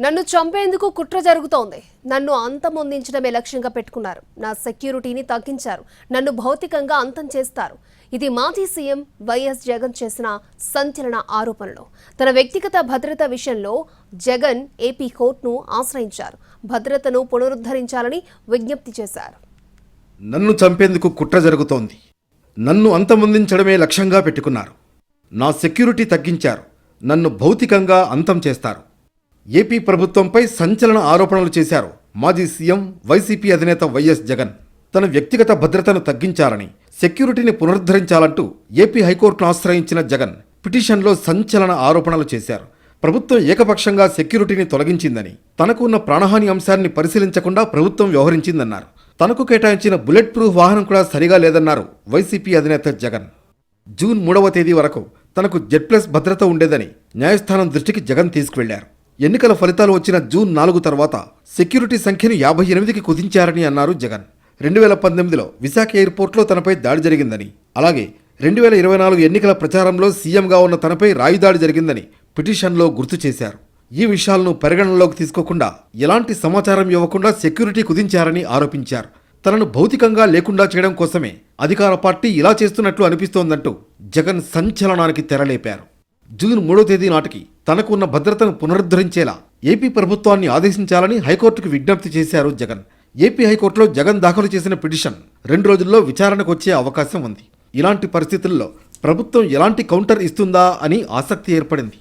నన్ను చంపేందుకు కుట్ర జరుగుతోంది. నన్ను అంతమొందించడమే లక్ష్యంగా పెట్టుకున్నారు. నా సెక్యూరిటీని తగ్గించారు. నన్ను భౌతికంగా అంతం చేస్తారు. ఇది మాజీ సీఎం వైఎస్ జగన్ చేసిన సంచలన ఆరోపణలు. తన వ్యక్తిగత భద్రత విషయంలో జగన్ ఏపీ కోర్టును ఆశ్రయించారు. భద్రతను పునరుద్ధరించాలని విజ్ఞప్తి చేశారు. నన్ను చంపేందుకు కుట్ర జరుగుతోంది. నన్ను అంతమొందించడమే లక్ష్యంగా పెట్టుకున్నారు. నా సెక్యూరిటీ తగ్గించారు. నన్ను భౌతికంగా అంతం చేస్తారు. ఏపీ ప్రభుత్వంపై సంచలన ఆరోపణలు చేశారు మాజీ సీఎం వైసీపీ అధినేత వైఎస్ జగన్. తన వ్యక్తిగత భద్రతను తగ్గించాలని, సెక్యూరిటీని పునరుద్ధరించాలంటూ ఏపీ హైకోర్టును ఆశ్రయించిన జగన్ పిటిషన్లో సంచలన ఆరోపణలు చేశారు. ప్రభుత్వం ఏకపక్షంగా సెక్యూరిటీని తొలగించిందని, తనకు ఉన్న ప్రాణహాని అంశాన్ని పరిశీలించకుండా ప్రభుత్వం వ్యవహరించిందన్నారు. తనకు కేటాయించిన బుల్లెట్ ప్రూఫ్ వాహనం కూడా సరిగా లేదన్నారు వైసీపీ అధినేత జగన్. జూన్ 3వ తేదీ వరకు తనకు Z+ భద్రత ఉండేదని న్యాయస్థానం దృష్టికి జగన్ తీసుకువెళ్లారు. ఎన్నికల ఫలితాలు వచ్చిన జూన్ 4 తర్వాత సెక్యూరిటీ సంఖ్యను 58కి కుదించారని అన్నారు జగన్. 2018లో విశాఖ ఎయిర్పోర్ట్లో తనపై దాడి జరిగిందని, అలాగే 2024 ఎన్నికల ప్రచారంలో సీఎంగా ఉన్న తనపై రాయిదాడి జరిగిందని పిటిషన్లో గుర్తు చేశారు. ఈ విషయాలను పరిగణనలోకి తీసుకోకుండా, ఎలాంటి సమాచారం ఇవ్వకుండా సెక్యూరిటీ కుదించారని ఆరోపించారు. తనను భౌతికంగా లేకుండా చేయడం కోసమే అధికార పార్టీ ఇలా చేస్తున్నట్లు అనిపిస్తోందంటూ జగన్ సంచలనానికి తెరలేపారు. జూన్ 3వ తేదీ నాటికి తనకు ఉన్న భద్రతను పునరుద్ధరించేలా ఏపీ ప్రభుత్వాన్ని ఆదేశించాలని హైకోర్టుకు విజ్ఞప్తి చేశారు జగన్. ఏపీ హైకోర్టులో జగన్ దాఖలు చేసిన పిటిషన్ 2 రోజుల్లో విచారణకు వచ్చే అవకాశం ఉంది. ఇలాంటి పరిస్థితుల్లో ప్రభుత్వం ఎలాంటి కౌంటర్ ఇస్తుందా అని ఆసక్తి ఏర్పడింది.